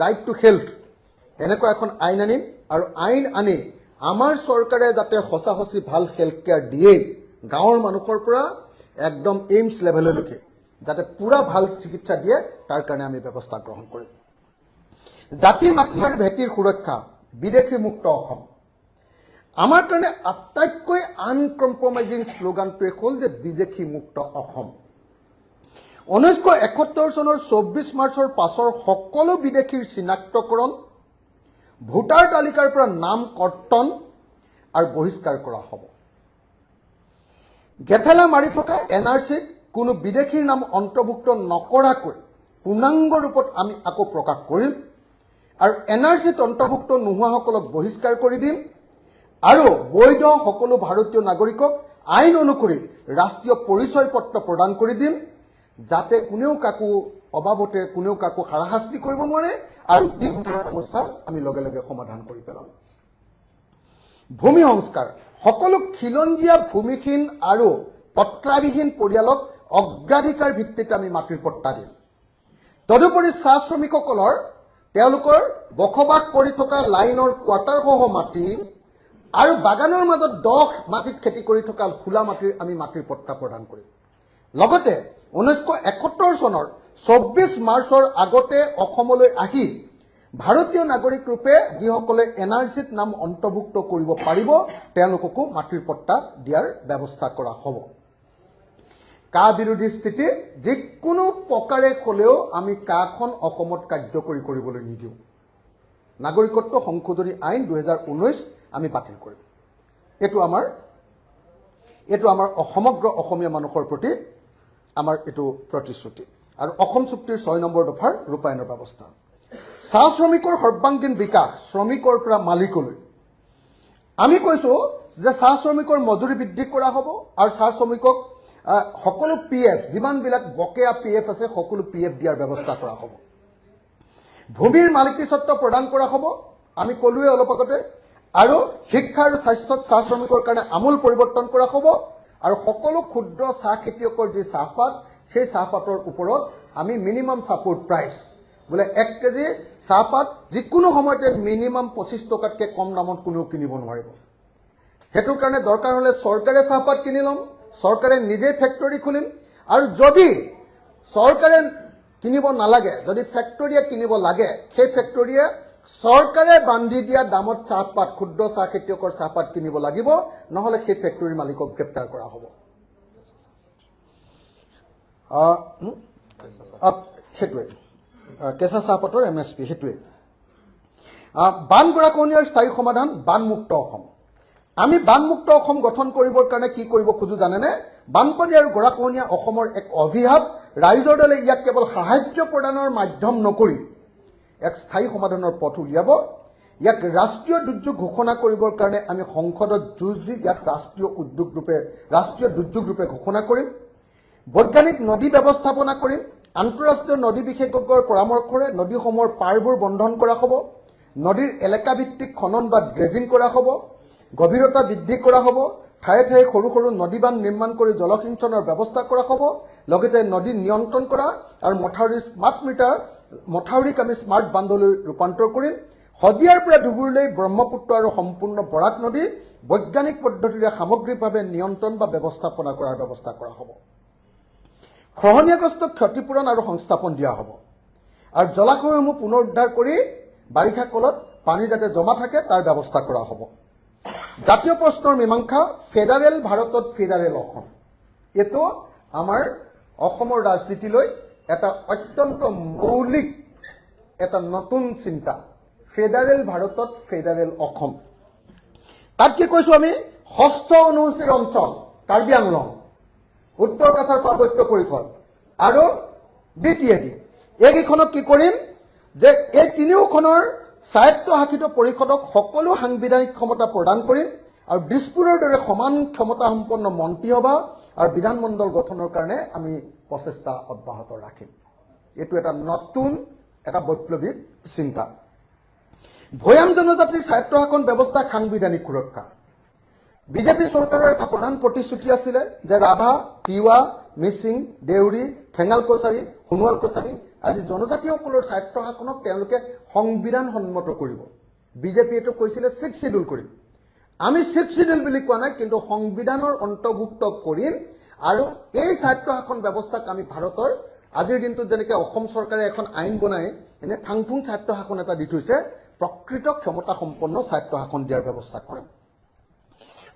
ৰাইট টু হেলথ এনেকুৱা এখন আইন আনিম আৰু আইন আনি আমাৰ চৰকাৰে যাতে সঁচা সঁচি ভাল হেলথ কেয়াৰ দিয়ে গাঁৱৰ মানুহৰ পৰা একদম এইমছ লেভেললৈকে যাতে পুৰা ভাল চিকিৎসা দিয়ে তাৰ কাৰণে আমি ব্যৱস্থা গ্ৰহণ কৰিম জাতি মাটি আৰু ভেটিৰ সুৰক্ষা বিদেশী মুক্ত অসম আমাৰ কাৰণে আটাইতকৈ আনকম্প্ৰমাইজিং শ্লোগানটোৱে হ'ল যে বিদেশী মুক্ত অসম 1971 চনৰ 24 মাৰ্চৰ পাছৰ সকলো বিদেশীৰ চিনাক্তকৰণ ভোটাৰ তালিকাৰ পৰা নাম কৰ্তন আৰু বহিষ্কাৰ কৰা হ'ব গেথেলা মাৰি থকা এনআৰচিত কোনো বিদেশীৰ নাম অন্তৰ্ভুক্ত নকৰাকৈ পূৰ্ণাংগ ৰূপত আমি আকৌ প্ৰকাশ কৰিম আৰু এনআৰচিত অন্তৰ্ভুক্ত নোহোৱাসকলক বহিষ্কাৰ কৰি দিম আৰু বৈধ সকলো ভাৰতীয় নাগৰিকক আইন অনুসৰি ৰাষ্ট্ৰীয় পৰিচয় পত্ৰ প্ৰদান কৰি দিম যাতে কোনেও কাকো অবাবতে কোনেও কাকো হাৰাশাস্তি কৰিব নোৱাৰে আৰু এই সমস্যা আমি লগে লগে সমাধান কৰি পেলাম ভূমি সংস্কাৰ সকলো খিলঞ্জীয়া ভূমিহীন আৰু পত্ৰাবিহীন পৰিয়ালক অগ্ৰাধিকাৰ ভিত্তিত আমি মাটিৰ পট্টা দিম তদুপৰি চাহ শ্ৰমিকসকলৰ তেওঁলোকৰ বসবাস কৰি থকা লাইনৰ কোৱাৰ্টাৰসহ মাটি আৰু বাগানৰ মাজত 10 মাটিত খেতি কৰি থকা খোলা মাটিৰ আমি মাটিৰ পট্টা প্ৰদান কৰিম। লগতে 1971 চনৰ 24 মাৰ্চৰ আগতে অসমলৈ আহি ভাৰতীয় নাগৰিক ৰূপে যিসকলে এনআৰচিত নাম অন্তৰ্ভুক্ত কৰিব পাৰিব তেওঁলোককো মাটিৰ পট্টা দিয়াৰ ব্যৱস্থা কৰা হ'ব। কা বিৰোধী স্থিতি যিকোনো প্ৰকাৰে হ'লেও আমি কাখন অসমত কাৰ্যকৰী কৰিবলৈ নিদিওঁ। নাগৰিকত্ব সংশোধনী আইন 2019 আমি বাতিল কৰিম। এইটো আমাৰ সমগ্ৰ অসমীয়া মানুহৰ প্ৰতি আমাৰ এইটো প্ৰতিশ্ৰুতি। আৰু অসম চুক্তিৰ 6 নম্বৰ দফাৰ ৰূপায়ণৰ ব্যৱস্থা। চাহ শ্ৰমিকৰ সৰ্বাংগীন বিকাশ, শ্ৰমিকৰ পৰা মালিকলৈ। আমি কৈছোঁ যে চাহ শ্ৰমিকৰ মজুৰি বৃদ্ধি কৰা হ'ব আৰু চাহ শ্ৰমিকক সকলো PF যিমানবিলাক বকেয়া PF আছে সকলো PF দিয়াৰ ব্যৱস্থা কৰা হ'ব। ভূমিৰ মালিকী স্বত্ব প্ৰদান কৰা হ'ব, আমি ক'লোৱে অলপ আগতে। আৰু শিক্ষা আৰু স্বাস্থ্যত চাহ শ্ৰমিকৰ কাৰণে আমূল পৰিৱৰ্তন কৰা হ'ব। আৰু সকলো ক্ষুদ্ৰ চাহ খেতিয়কৰ যি চাহপাত সেই চাহপাতৰ ওপৰত আমি মিনিমাম ছাপোৰ্ট প্ৰাইচ বোলে 1 কেজি চাহপাত যিকোনো সময়তে মিনিমাম 25 টকাতকৈ কম দামত কোনেও কিনিব নোৱাৰিব। সেইটোৰ কাৰণে দৰকাৰ হ'লে চৰকাৰে চাহপাত কিনি ল'ম, চৰকাৰে নিজেই ফেক্টৰী খুলিম। আৰু যদি চৰকাৰে কিনিব নালাগে, যদি ফেক্টৰীয়ে কিনিব লাগে, সেই ফেক্টৰীয়ে চৰকাৰে বান্ধি দিয়া দামত চাহপাত ক্ষুদ্ৰ চাহ খেতিয়কৰ চাহপাত কিনিব লাগিব, নহ'লে সেই ফেক্টৰীৰ মালিকক গ্ৰেপ্তাৰ কৰা হ'ব। সেইটোৱে কেঁচা চাহপাতৰ MSP সেইটোৱে। বান গৰাখহনীয়াৰ স্থায়ী সমাধান, বানমুক্ত অসম। আমি বানমুক্ত অসম গঠন কৰিবৰ কাৰণে কি কৰিব খোজো জানেনে? বানপানী আৰু গৰাখহনীয়া অসমৰ এক অভিশাপ। ৰাইজৰ দলে ইয়াক কেৱল সাহায্য প্ৰদানৰ মাধ্যম নকৰি এক স্থায়ী সমাধানৰ পথ উলিয়াব। ইয়াক ৰাষ্ট্ৰীয় দুৰ্যোগ ঘোষণা কৰিবৰ কাৰণে আমি সংসদত যুঁজ দি ইয়াক ৰাষ্ট্ৰীয় দুৰ্যোগ ৰূপে ঘোষণা কৰিম। বৈজ্ঞানিক নদী ব্যৱস্থাপনা কৰিম। আন্তঃৰাষ্ট্ৰীয় নদী বিশেষজ্ঞৰ পৰামৰ্শৰে নদীসমূহৰ পাৰবোৰ বন্ধন কৰা হ'ব। নদীৰ এলেকাভিত্তিক খনন বা ড্ৰেজিং কৰা হ'ব। গভীৰতা বৃদ্ধি কৰা হ'ব। ঠায়ে ঠায়ে সৰু সৰু নদীবান্ধ নিৰ্মাণ কৰি জলসিঞ্চনৰ ব্যৱস্থা কৰা হ'ব। লগতে নদী নিয়ন্ত্ৰণ কৰা আৰু মথাউৰিক আমি স্মাৰ্ট বান্ধলৈ ৰূপান্তৰ কৰিম। শদিয়াৰ পৰা ধুবুৰীলৈ ব্ৰহ্মপুত্ৰ আৰু সম্পূৰ্ণ বৰাক নদী বৈজ্ঞানিক পদ্ধতিৰে সামগ্ৰিকভাৱে নিয়ন্ত্ৰণ বা ব্যৱস্থাপনা কৰাৰ ব্যৱস্থা কৰা হ'ব। খহনীয়াগ্ৰস্ত ক্ষতিপূৰণ আৰু সংস্থাপন দিয়া হ'ব। আৰু জলাশয়সমূহ পুনৰুদ্ধাৰ কৰি বাৰিষা কালত পানী যাতে জমা থাকে তাৰ ব্যৱস্থা কৰা হ'ব। জাতীয় প্ৰশ্নৰ মীমাংসা, ফেডাৰেল ভাৰতত ফেডাৰেল অসম। এইটো আমাৰ অসমৰ ৰাজনীতিলৈ এটা অত্যন্ত মৌলিক এটা নতুন চিন্তা। ফেডাৰেল ভাৰতত ফেডাৰেল অসম। তাত কি কৈছোঁ আমি? 6ষ্ঠ অনুসূচীৰ অঞ্চল কাৰ্বি আংলং, উত্তৰ কাছাৰ পাৰ্বত্য পৰিষদ আৰু BTAD এইকেইখনক কি কৰিম যে এই তিনিওখনৰ স্বায়ত্তশাসিত পৰিষদক সকলো সাংবিধানিক ক্ষমতা প্ৰদান কৰিম আৰু দিছপুৰৰ দৰে সমান ক্ষমতাসম্পন্ন মন্ত্ৰীসভা আৰু বিধানমণ্ডল গঠনৰ কাৰণে আমি প্ৰচেষ্টা অব্যাহত ৰাখিম। এইটো এটা নতুন এটা বৈপ্লৱিক চিন্তা। ভৈয়াম জনজাতিৰ স্বায়ত্তশাসন ব্যৱস্থা, সাংবিধানিক সুৰক্ষা। বিজেপি চৰকাৰৰ এটা প্ৰধান প্ৰতিশ্ৰুতি আছিলে যে ৰাভা, তিৱা, মিচিং, দেউৰী, ঠেঙাল কছাৰী, সোণোৱাল কছাৰী আজি জনজাতিসকলৰ স্বায়ত্তশাসনক তেওঁলোকে সংবিধান সন্মত কৰিব। বিজেপি এইটো কৈছিলে 6th শিডিউল কৰিম। আমি 6th শিডিউল বুলি কোৱা নাই, কিন্তু সংবিধানৰ অন্তৰ্ভুক্ত কৰিম। আৰু এই স্বায়ত্তশাসন ব্যৱস্থাক আমি ভাৰতৰ আজিৰ দিনটোত যেনেকৈ অসম চৰকাৰে এখন আইন বনাই এনে ফাংফুং স্বায়ত্তশাসন এটা দি থৈছে, প্ৰকৃত ক্ষমতাসম্পন্ন স্বায়ত্তশাসন দিয়াৰ ব্যৱস্থা কৰিম।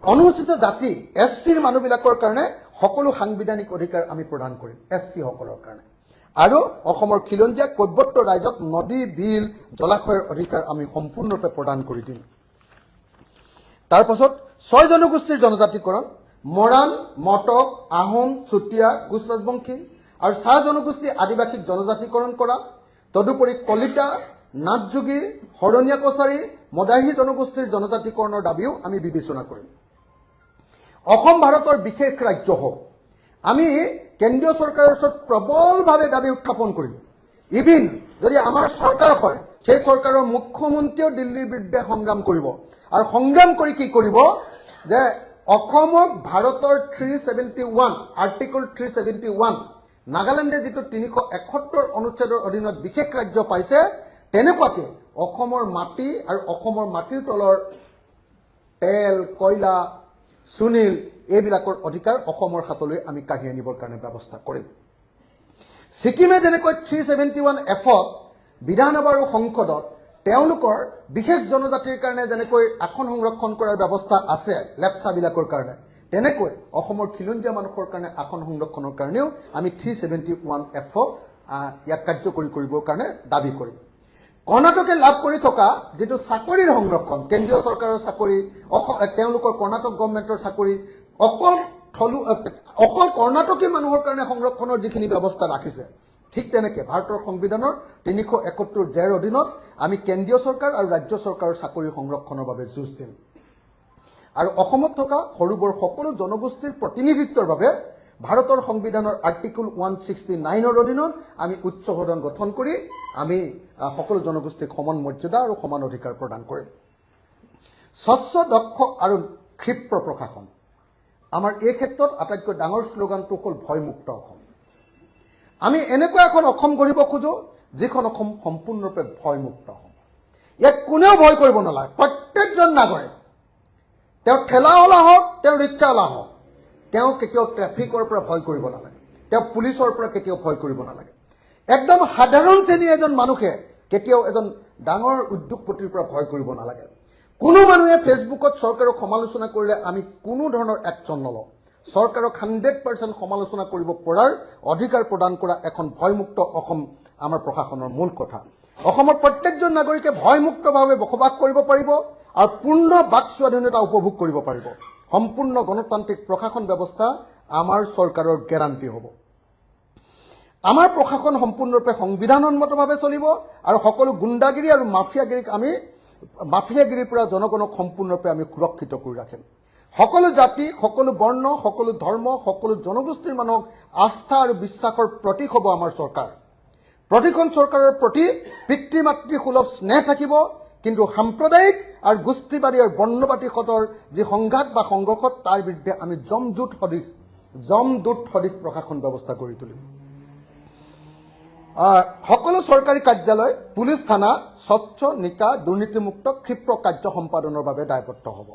অনুসূচিত জাতি SCৰ মানুহবিলাকৰ কাৰণে সকলো সাংবিধানিক অধিকাৰ আমি প্ৰদান কৰিম SC সকলৰ কাৰণে। আৰু অসমৰ খিলঞ্জীয়া কৈৱৰ্ত ৰাইজক নদী, বিল, জলাশয়ৰ অধিকাৰ আমি সম্পূৰ্ণৰূপে প্ৰদান কৰি দিম। তাৰপাছত 6 জনগোষ্ঠীৰ জনজাতিকৰণ, মৰাণ, মটক, আহোম, চুতীয়া, কোচ ৰাজবংশী আৰু চাহ জনগোষ্ঠী আদিবাসীক জনজাতিকৰণ কৰা। তদুপৰি কলিতা, নাথযোগী, শৰণীয়া কছাৰী, মদাহী জনগোষ্ঠীৰ জনজাতিকৰণৰ দাবীও আমি বিবেচনা কৰিম। অসম ভাৰতৰ বিশেষ ৰাজ্য হওক। আমি কেন্দ্ৰীয় চৰকাৰৰ ওচৰত প্ৰবলভাৱে দাবী উত্থাপন কৰিম। ইভিন যদি আমাৰ চৰকাৰ হয়, সেই চৰকাৰৰ মুখ্যমন্ত্ৰীও দিল্লীৰ বিৰুদ্ধে সংগ্ৰাম কৰিব। আৰু সংগ্ৰাম কৰি কি কৰিব যে অসমক ভাৰতৰ 371 আৰ্টিকল 371 নাগালেণ্ডে যিটো 371 অনুচ্ছেদৰ অধীনত বিশেষ ৰাজ্য পাইছে, তেনেকুৱাকৈ অসমৰ মাটি আৰু অসমৰ মাটিৰ তলৰ তেল কয়লা সুনীল এইবিলাকৰ অধিকাৰ অসমৰ হাতলৈ আমি কাঢ়ি আনিবৰ কাৰণে ব্যৱস্থা কৰিম ছিকিমে যেনেকৈ 371F-ত বিধানসভা আৰু সংসদত তেওঁলোকৰ বিশেষ জনজাতিৰ কাৰণে যেনেকৈ আসন সংৰক্ষণ কৰাৰ ব্যৱস্থা আছে লেপচাবিলাকৰ কাৰণে তেনেকৈ অসমৰ খিলঞ্জীয়া মানুহৰ কাৰণে আসন সংৰক্ষণৰ কাৰণেও আমি 371F ইয়াক কাৰ্যকৰী কৰিবৰ কাৰণে দাবী কৰিম কৰ্ণাটকে লাভ কৰি থকা যেটো চাকৰিৰ সংৰক্ষণ কেন্দ্ৰীয় চৰকাৰৰ চাকৰি তেওঁলোকৰ কৰ্ণাটক গভৰ্ণমেণ্টৰ চাকৰি অকল কৰ্ণাটকী মানুহৰ কাৰণে সংৰক্ষণৰ যিখিনি ব্যৱস্থা ৰাখিছে ঠিক তেনেকৈ ভাৰতৰ সংবিধানৰ 371 জেৰ অধীনত আমি কেন্দ্ৰীয় চৰকাৰ আৰু ৰাজ্য চৰকাৰৰ চাকৰি সংৰক্ষণৰ বাবে যুঁজ দিম আৰু অসমত থকা সৰুবৰ সকলো জনগোষ্ঠীৰ প্ৰতিনিধিত্বৰ বাবে ভাৰতৰ সংবিধানৰ আৰ্টিকল 169ৰ অধীনত আমি উচ্চ সদন গঠন কৰি আমি সকলো জনগোষ্ঠীক সমান মৰ্যাদা আৰু সমান অধিকাৰ প্ৰদান কৰিম স্বচ্ছ দক্ষ আৰু ক্ষিপ্ৰ প্ৰশাসন আমাৰ এই ক্ষেত্ৰত আটাইতকৈ ডাঙৰ শ্লোগানটো হ'ল ভয়মুক্ত অসম আমি এনেকুৱা এখন অসম গঢ়িব খোজো যিখন অসম সম্পূৰ্ণৰূপে ভয়মুক্ত অসম ইয়াত কোনেও ভয় কৰিব নালাগে প্ৰত্যেকজন নাগৰিক তেওঁ ঠেলাৱালা হওক তেওঁ ৰিক্সাৱালা হওক তেওঁ কেতিয়াও ট্ৰেফিকৰ পৰা ভয় কৰিব নালাগে তেওঁ পুলিচৰ পৰা কেতিয়াও ভয় কৰিব নালাগে একদম সাধাৰণ শ্ৰেণীৰ এজন মানুহে কেতিয়াও এজন ডাঙৰ উদ্যোগপতিৰ পৰা ভয় কৰিব নালাগে কোনো মানুহে ফেচবুকত চৰকাৰক সমালোচনা কৰিলে আমি কোনো ধৰণৰ একচন নলওঁ চৰকাৰক 100% সমালোচনা কৰিব পৰাৰ অধিকাৰ প্ৰদান কৰা এখন ভয়মুক্ত অসম আমাৰ প্ৰশাসনৰ মূল কথা অসমৰ প্ৰত্যেকজন নাগৰিকে ভয়মুক্তভাৱে বসবাস কৰিব পাৰিব আৰু পূৰ্ণ বাক স্বাধীনতা উপভোগ কৰিব পাৰিব সম্পূৰ্ণ গণতান্ত্ৰিক প্ৰশাসন ব্যৱস্থা আমাৰ চৰকাৰৰ গ্যাৰান্টি হ'ব আমাৰ প্ৰশাসন সম্পূৰ্ণৰূপে সংবিধানসন্মতভাৱে চলিব আৰু সকলো গুণ্ডাগিৰি আৰু মাফিয়াগিৰিৰ পৰা জনগণক সম্পূৰ্ণৰূপে আমি সুৰক্ষিত কৰি ৰাখিম সকলো জাতি সকলো বৰ্ণ সকলো ধৰ্ম সকলো জনগোষ্ঠীৰ মানুহক আস্থা আৰু বিশ্বাসৰ প্ৰতীক হ'ব আমাৰ চৰকাৰ প্ৰতিখন চৰকাৰৰ প্ৰতি পিতৃ মাতৃ সুলভ স্নেহ থাকিব কিন্তু সাম্প্ৰদায়িক আৰু গোষ্ঠীবাদী আৰু বৰ্ণবাদীহঁতৰ যি সংঘাত বা সংঘৰ্ষত তাৰ বিৰুদ্ধে আমি জমদূত সদৃশ প্ৰশাসন ব্যৱস্থা কৰি তুলিম সকলো চৰকাৰী কাৰ্যালয় পুলিচ থানা স্বচ্ছ নিকা দুৰ্নীতিমুক্ত ক্ষিপ্ৰ কাৰ্য সম্পাদনৰ বাবে দায়বদ্ধ হ'ব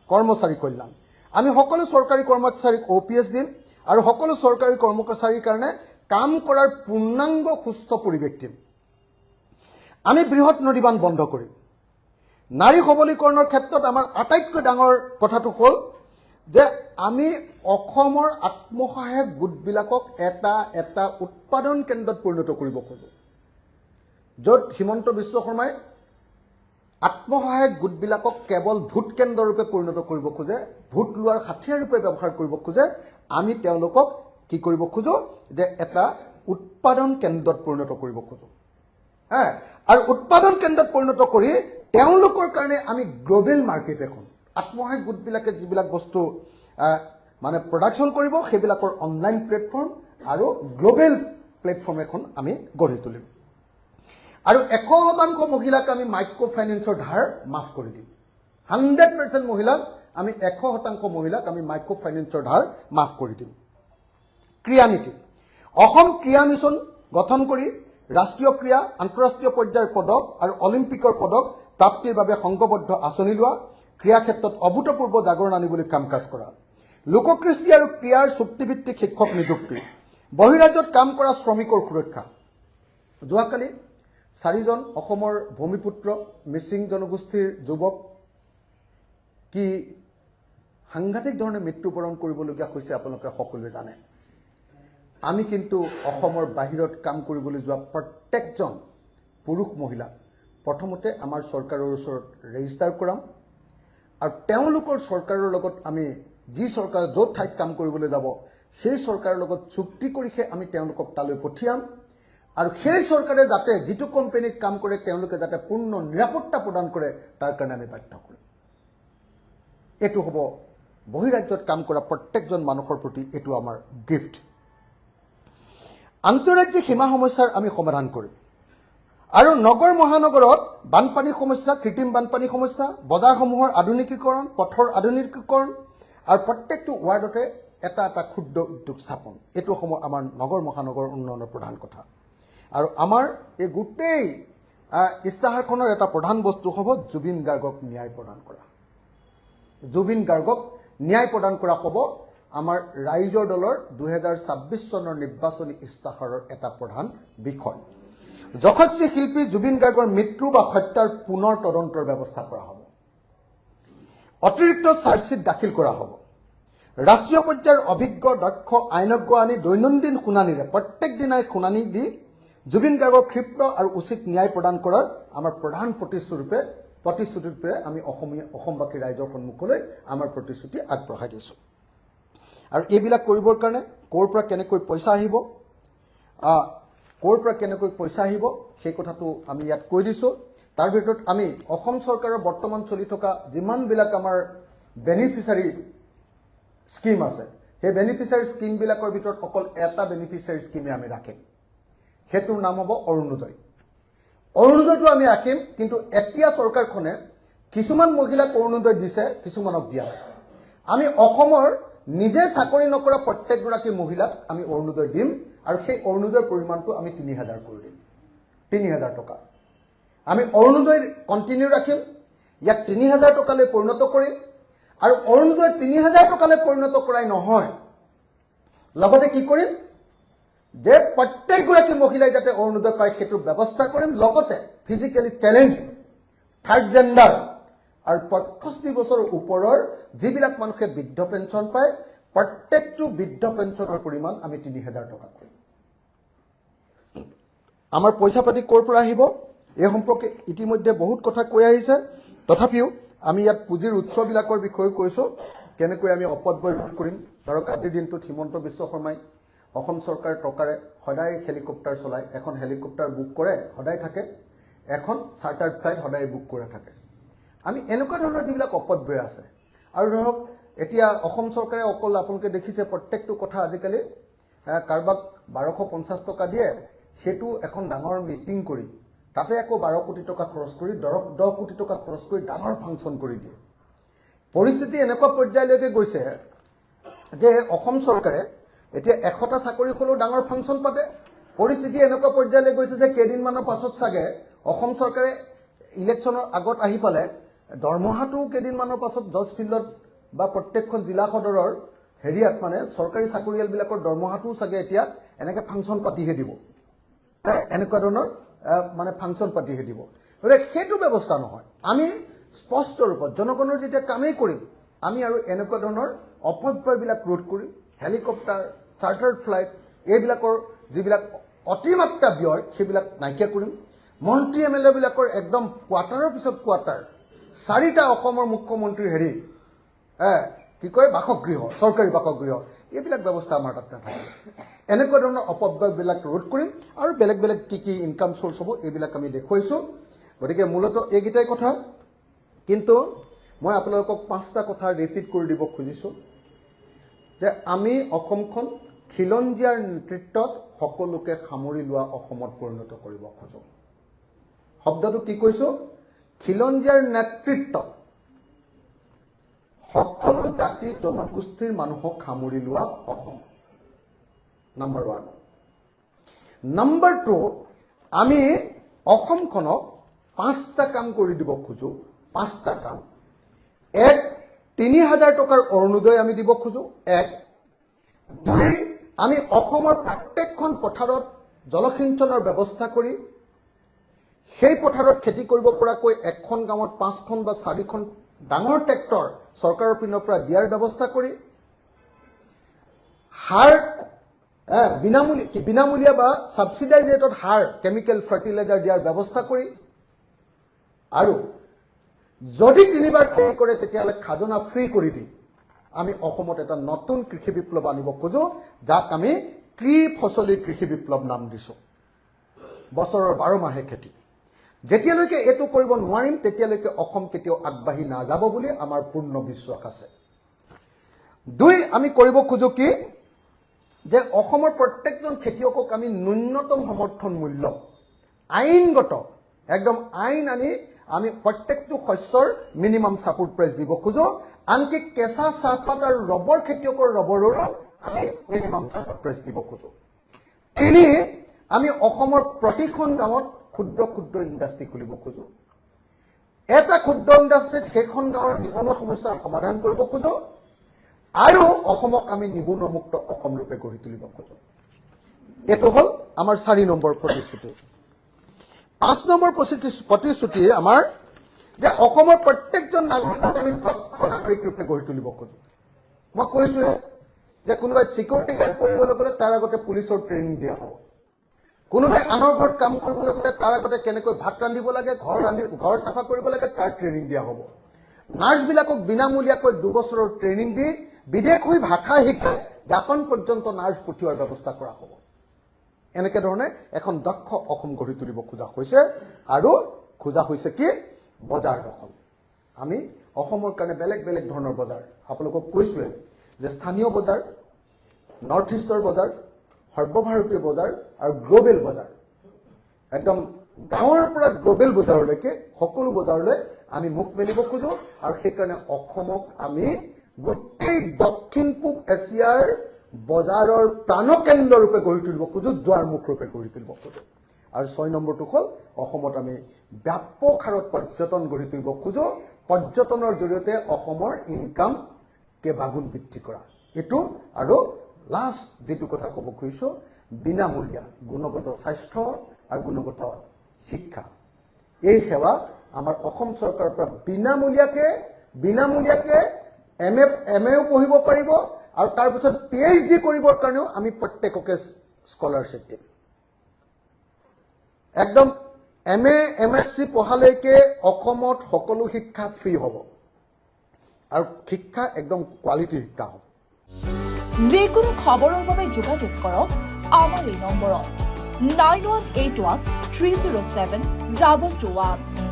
কৰ্মচাৰী কল্যাণ আমি সকলো চৰকাৰী কৰ্মচাৰীক OPS দিম আৰু সকলো চৰকাৰী কৰ্মচাৰীৰ কাৰণে কাম কৰাৰ পূৰ্ণাংগ সুস্থ পৰিৱেশ দিম আমি বৃহৎ নদীবান বন্ধ কৰিম নাৰী সবলীকৰণৰ ক্ষেত্ৰত আমাৰ আটাইতকৈ ডাঙৰ কথাটো হ'ল যে আমি অসমৰ আত্মসহায়ক গোটবিলাকক এটা উৎপাদন কেন্দ্ৰত পৰিণত কৰিব খোজো য'ত হিমন্ত বিশ্ব শৰ্মাই আত্মসহায়ক গোটবিলাকক কেৱল ভোট কেন্দ্ৰৰূপে পৰিণত কৰিব খোজে ভোট লোৱাৰ হাথিয়াৰ ৰূপে ব্যৱহাৰ কৰিব খোজে আমি তেওঁলোকক কি কৰিব খোজো যে এটা উৎপাদন কেন্দ্ৰত পৰিণত কৰিব খোজো আৰু উৎপাদন কেন্দ্ৰত পৰিণত কৰি তেওঁলোকৰ কাৰণে আমি গ্লোবেল মাৰ্কেট এখন আত্মসহায়ক গোটবিলাকে যিবিলাক বস্তু মানে প্ৰডাকশ্যন কৰিব সেইবিলাকৰ অনলাইন প্লেটফৰ্ম আৰু গ্লোবেল প্লেটফৰ্ম এখন আমি গঢ়ি তুলিম আৰু 100% মহিলাক আমি মাইক্ৰ ফাইনেন্সৰ ধাৰ মাফ কৰি দিম 100% মহিলাক আমি 100% মহিলাক আমি মাইক্ৰ ফাইনেন্সৰ ধাৰ মাফ কৰি দিম ক্ৰীড়া নীতি অসম ক্ৰীড়া মিছন গঠন কৰি ৰাষ্ট্ৰীয় ক্ৰীড়া আন্তঃৰাষ্ট্ৰীয় পৰ্যায়ৰ পদক আৰু অলিম্পিকৰ পদক প্ৰাপ্তিৰ বাবে সংঘবদ্ধ আঁচনি লোৱা ক্ৰীড়া ক্ষেত্ৰত অভূতপূৰ্ব জাগৰণ আনিবলৈ কাম কাজ কৰা লোককৃষ্টি আৰু ক্ৰীড়াৰ চুক্তিভিত্তিক শিক্ষক নিযুক্তি বহিৰাজ্যত কাম কৰা শ্ৰমিকৰ সুৰক্ষা যোৱাকালি 4জন অসমৰ ভূমিপুত্ৰ মিচিং জনগোষ্ঠীৰ যুৱক কি সাংঘাতিক ধৰণে মৃত্যুবৰণ কৰিবলগীয়া হৈছে আপোনালোকে সকলোৱে জানে আমি কিন্তু অসমৰ বাহিৰত কাম কৰিবলৈ যোৱা প্ৰত্যেকজন পুৰুষ মহিলা প্ৰথমতে আমাৰ চৰকাৰৰ ওচৰত ৰেজিষ্টাৰ কৰাম আৰু তেওঁলোকৰ চৰকাৰৰ লগত আমি যি চৰকাৰ য'ত ঠাইত কাম কৰিবলৈ যাব সেই চৰকাৰৰ লগত চুক্তি কৰিহে আমি তেওঁলোকক তালৈ পঠিয়াম আৰু সেই চৰকাৰে যাতে যিটো কোম্পানীত কাম কৰে তেওঁলোকে যাতে পূৰ্ণ নিৰাপত্তা প্ৰদান কৰে তাৰ কাৰণে আমি বাধ্য কৰিম এইটো হ'ব বহিৰাজ্যত কাম কৰা প্ৰত্যেকজন মানুহৰ প্ৰতি এইটো আমাৰ গিফ্ট আন্তঃৰাজ্যিক সীমা সমস্যাৰ আমি সমাধান কৰিম আৰু নগৰ মহানগৰত বানপানী সমস্যা কৃত্ৰিম বানপানী সমস্যা বজাৰসমূহৰ আধুনিকীকৰণ পথৰ আধুনিকীকৰণ আৰু প্ৰত্যেকটো ৱাৰ্ডতে এটা ক্ষুদ্ৰ উদ্যোগ স্থাপন এইটো আমাৰ নগৰ মহানগৰ উন্নয়নৰ প্ৰধান কথা আৰু আমাৰ এই গোটেই ইস্তাহাৰখনৰ এটা প্ৰধান বস্তু হ'ব জুবিন গাৰ্গক ন্যায় প্ৰদান কৰা। জুবিন গাৰ্গক ন্যায় প্ৰদান কৰা হ'ব আমাৰ ৰাইজৰ দলৰ 2026 চনৰ নিৰ্বাচনী ইস্তাহাৰৰ এটা প্ৰধান বিষয়। যশস্বী শিল্পী জুবিন গাৰ্গৰ মৃত্যু বা হত্যাৰ পুনৰ তদন্তৰ ব্যৱস্থা কৰা হ'ব। অতিৰিক্ত চাৰ্জশ্বিট দাখিল কৰা হ'ব। ৰাষ্ট্ৰীয় পৰ্যায়ৰ অভিজ্ঞ দক্ষ আইনজ্ঞ আনি দৈনন্দিন শুনানিৰে প্ৰত্যেক দিনাই শুনানি দি জুবিন গাৰ্গক ক্ষিপ্ৰ আৰু উচিত ন্যায় প্ৰদান কৰাৰ আমাৰ প্ৰধান প্ৰতিশ্ৰুতিৰূপে আমি অসমবাসী ৰাইজৰ সন্মুখলৈ আমাৰ প্ৰতিশ্ৰুতি আগবঢ়াই দিছোঁ। আৰু এইবিলাক কৰিবৰ কাৰণে ক'ৰ পৰা কেনেকৈ পইচা আহিব সেই কথাটো আমি ইয়াত কৈ দিছোঁ। তাৰ ভিতৰত আমি অসম চৰকাৰৰ বৰ্তমান চলি থকা যিমানবিলাক আমাৰ বেনিফিচিয়াৰী স্কিম আছে, সেই বেনিফিচিয়াৰী স্কিমবিলাকৰ ভিতৰত অকল এটা বেনিফিচিয়াৰী স্কিমে আমি ৰাখিম। সেইটোৰ নাম হ'ব অৰুণোদয়। অৰুণোদয়টো আমি ৰাখিম, কিন্তু এতিয়া চৰকাৰখনে কিছুমান মহিলাক অৰুণোদয় দিছে, কিছুমানক দিয়া নাই। আমি অসমৰ নিজে চাকৰি নকৰা প্ৰত্যেকগৰাকী মহিলাক আমি অৰুণোদয় দিম, আৰু সেই অৰুণোদয়ৰ পৰিমাণটো আমি 3000 কৰি দিম। 3000 টকা আমি অৰুণোদয় কণ্টিনিউ ৰাখিম, ইয়াক 3000 টকালৈ পৰিণত কৰিম। আৰু অৰুণোদয় 3000 টকালৈ পৰিণত কৰাই নহয়, লগতে কি কৰিম যে প্ৰত্যেকগৰাকী মহিলাই যাতে অৰুণোদয় পায় সেইটোৰ ব্যৱস্থা কৰিম। লগতে ফিজিকেলি চেলেঞ্জ, থাৰ্ড জেণ্ডাৰ আৰু 65 বছৰৰ ওপৰৰ যিবিলাক মানুহে বৃদ্ধ পেঞ্চন পায়, প্ৰত্যেকটো বৃদ্ধ পেঞ্চনৰ পৰিমাণ আমি 3000 টকা কৰিম। আমাৰ পইচা পাতি ক'ৰ পৰা আহিব এই সম্পৰ্কে ইতিমধ্যে বহুত কথা কৈ আহিছে। তথাপিও আমি ইয়াত পুঁজিৰ উৎসবিলাকৰ বিষয়ে কৈছোঁ, কেনেকৈ আমি অপব্যয় ৰোধ কৰিম। ধৰক আজিৰ দিনটোত হিমন্ত বিশ্ব শৰ্মাই অসম চৰকাৰ টকাৰে সদায় হেলিকপ্টাৰ চলায়। এখন হেলিকপ্টাৰ বুক কৰে, সদায় থাকে, এখন চাৰ্টাৰ্ড ফ্লাইট সদায় বুক কৰে থাকে। আমি এনেকুৱা ধৰণৰ যিবিলাক অপব্যয় আছে, আৰু ধৰক এতিয়া অসম চৰকাৰে অকল আপোনালোকে দেখিছে প্ৰত্যেকটো কথা আজিকালি কাৰোবাক 1250 টকা দিয়ে, সেইটো এখন ডাঙৰ মিটিং কৰি তাতে আকৌ 12 কোটি টকা খৰচ কৰি 10 কোটি টকা খৰচ কৰি ডাঙৰ ফাংচন কৰি দিয়ে। পৰিস্থিতি এনেকুৱা পৰ্যায়লৈকে গৈছে যে অসম চৰকাৰে এতিয়া 100টা চাকৰি হ'লেও ডাঙৰ ফাংচন পাতে। পৰিস্থিতি এনেকুৱা পৰ্যায়লৈ গৈছে যে কেইদিনমানৰ পাছত চাগে অসম চৰকাৰে ইলেকশ্যনৰ আগত আহি পালে দৰমহাটো কেইদিনমানৰ পাছত জজ ফিল্ডত বা প্ৰত্যেকখন জিলা সদৰৰ হেৰিয়াত মানে চৰকাৰী চাকৰিয়ালবিলাকৰ দৰমহাটোও চাগে এতিয়া এনেকৈ ফাংচন পাতিহে দিব, এনেকুৱা ধৰণৰ মানে ফাংচন পাতিহে দিব। গতিকে সেইটো ব্যৱস্থা নহয়। আমি স্পষ্ট ৰূপত জনগণৰ যেতিয়া কামেই কৰিম, আমি আৰু এনেকুৱা ধৰণৰ অপব্যয়বিলাক ৰোধ কৰিম। হেলিকপ্টাৰ, চাৰ্টাৰ্ড ফ্লাইট এইবিলাকৰ যিবিলাক অতিমাত্ৰা ব্যয় সেইবিলাক নাইকিয়া কৰিম। মন্ত্ৰী MLA বিলাকৰ একদম কোৱাৰ্টাৰৰ পিছত কোৱাৰ্টাৰ, 4টা অসমৰ মুখ্যমন্ত্ৰীৰ হেৰি কি কয় বাসগৃহ, চৰকাৰী বাসগৃহ, এইবিলাক ব্যৱস্থা আমাৰ তাত নাথাকে। এনেকুৱা ধৰণৰ অপব্যয়বিলাক ৰোধ কৰিম। আৰু বেলেগ বেলেগ কি ইনকাম চ'ৰ্চ হ'ব এইবিলাক আমি দেখুৱাইছোঁ। গতিকে মূলতঃ এইকেইটাই কথা। কিন্তু মই আপোনালোকক 5টা কথা ৰিপিট কৰি দিব খুজিছোঁ যে আমি অসমখন খিলঞ্জীয়াৰ নেতৃত্বত সকলোকে সামৰি লোৱা অসমত পৰিণত কৰিব খোজোঁ। শব্দটো কি কৈছোঁ? খিলঞ্জীয়াৰ নেতৃত্বত সকলো জাতি জনগোষ্ঠীৰ মানুহক সামৰি লোৱা অসম, নম্বৰ 1। নম্বৰ 2, আমি অসমখনক 5টা কাম কৰি দিব খোজোঁ। 5টা কাম। 1, 3000 টকাৰ অৰুণোদয় আমি দিব খোজোঁ। 1, 2, আমি অসমৰ প্ৰত্যেকখন পথাৰত জলসিঞ্চনৰ ব্যৱস্থা কৰি সেই পথাৰত খেতি কৰিব পৰাকৈ এখন গাঁৱত 5খন বা 4খন ডাঙৰ ট্ৰেক্টৰ চৰকাৰৰ পিনৰ পৰা দিয়াৰ ব্যৱস্থা কৰি সাৰ বিনামূলীয়া বা ছাবচিডাইজ ৰেটত সাৰ, কেমিকেল ফাৰ্টিলাইজাৰ দিয়াৰ ব্যৱস্থা কৰি, আৰু যদি 3বাৰ খেতি কৰে তেতিয়াহ'লে খাজনা ফ্ৰী কৰি দি আমি অসমত এটা নতুন কৃষি বিপ্লৱ আনিব খোজোঁ, যাক আমি ত্ৰিফচলী কৃষি বিপ্লৱ নাম দিছোঁ। বছৰৰ 12 মাহে খেতি। যেতিয়ালৈকে এইটো কৰিব নোৱাৰিম তেতিয়ালৈকে অসম কেতিয়াও আগবাঢ়ি নাযাব বুলি আমাৰ পূৰ্ণ বিশ্বাস আছে। 2, আমি কৰিব খোজোঁ কি যে অসমৰ প্ৰত্যেকজন খেতিয়কক আমি ন্যূনতম সমৰ্থন মূল্য আইনগত একদম আইন আনি আমি প্ৰত্যেকটো শস্যৰ মিনিমাম ছাপোৰ্ট প্ৰাইচ দিব খোজোঁ। আনকি কেঁচা চাহপাত আৰু ৰবৰ খেতিয়কৰ ৰবৰৰ আমি মিনিমাম ছাপোৰ্ট প্ৰাইচ দিব খোজোঁ। 3, আমি অসমৰ প্ৰতিখন গাঁৱত ক্ষুদ্ৰ ক্ষুদ্ৰ ইণ্ডাষ্ট্ৰি খুলিব খোজো এটা ক্ষুদ্ৰ ইণ্ডাষ্ট্ৰিত সেইখন গাঁৱৰ নিবনুৱা সমস্যাৰ সমাধান কৰিব খোজো আৰু অসমক আমি নিবনুৱামুক্ত অসম ৰূপে গঢ়ি তুলিব খোজো এইটো হ'ল আমাৰ 4 নম্বৰ প্ৰতিশ্ৰুতি 5 নম্বৰ প্ৰতিশ্ৰুতি আমাৰ যে অসমৰ প্ৰত্যেকজন নাগৰিকক আমি দক্ষ নাগৰিক ৰূপে গঢ়ি তুলিব খোজো মই কৈছো যে কোনোবাই সিকিউৰিটি গাৰ্ড কৰিবলৈ গ'লে তাৰ আগতে পুলিচৰ ট্ৰেইনিং দিয়া হ'ব কোনোবাই আনৰ ঘৰত কাম কৰিবলৈ গ'লে তাৰ আগতে কেনেকৈ ভাত ৰান্ধিব লাগে ঘৰ চাফা কৰিব লাগে তাৰ ট্ৰেইনিং দিয়া হ'ব নাৰ্ছবিলাকক বিনামূলীয়াকৈ 2 বছৰৰ ট্ৰেইনিং দি বিদেশ হৈ ভাষা শিকাই জাপান পৰ্যন্ত নাৰ্ছ পঠিওৱাৰ ব্যৱস্থা কৰা হ'ব এনেকে ধৰণে এখন দক্ষ অসম গঢ়ি তুলিব খোজা হৈছে আৰু খোজা হৈছে কি বজাৰ দখল আমি অসমৰ কাৰণে বেলেগ বেলেগ ধৰণৰ বজাৰ আপোনালোকক কৈছোৱে যে স্থানীয় বজাৰ নৰ্থ ইষ্টৰ বজাৰ সৰ্বভাৰতীয় বজাৰ আৰু গ্লোবেল বজাৰ একদম গাঁৱৰ পৰা গ্লোবেল বজাৰলৈকে সকলো বজাৰলৈ আমি মুখ মেলিব খোজো আৰু সেইকাৰণে অসমক আমি গোটেই দক্ষিণ পূব এছিয়াৰ বজাৰৰ প্ৰাণকেন্দ্ৰ ৰূপে গঢ়ি তুলিব খোজো দুৱাৰমুখ ৰূপে গঢ়ি তুলিব খোজো আৰু 6 নম্বৰটো হ'ল অসমত আমি ব্যাপক হাৰত পৰ্যটন গঢ়ি তুলিব খোজো পৰ্যটনৰ জৰিয়তে অসমৰ ইনকাম কেইবাগুণ বৃদ্ধি কৰা এইটো আৰু লাষ্ট যেটো কথা ক'ব খুজিছো বিনামূলীয়া গুণগত স্বাস্থ্য আৰু গুণগত শিক্ষা এই সেৱা আমাৰ অসম চৰকাৰৰ পৰা বিনামূলীয়াকে এমএও পঢ়িব পাৰিব আৰু তাৰ পিছত পিএইচডি কৰিবৰ কাৰণেও আমি প্ৰত্যেককে স্কলাৰশ্বিপ দিম একদম এমএ এমএসসি পঢ়ালৈকে অসমত সকলো শিক্ষা ফ্ৰী হ'ব আৰু শিক্ষা একদম কোৱালিটি শিক্ষা হ'ব যিকোনো খবৰৰ বাবে যোগাযোগ কৰক আমাৰ এই নম্বৰত 9181 307 221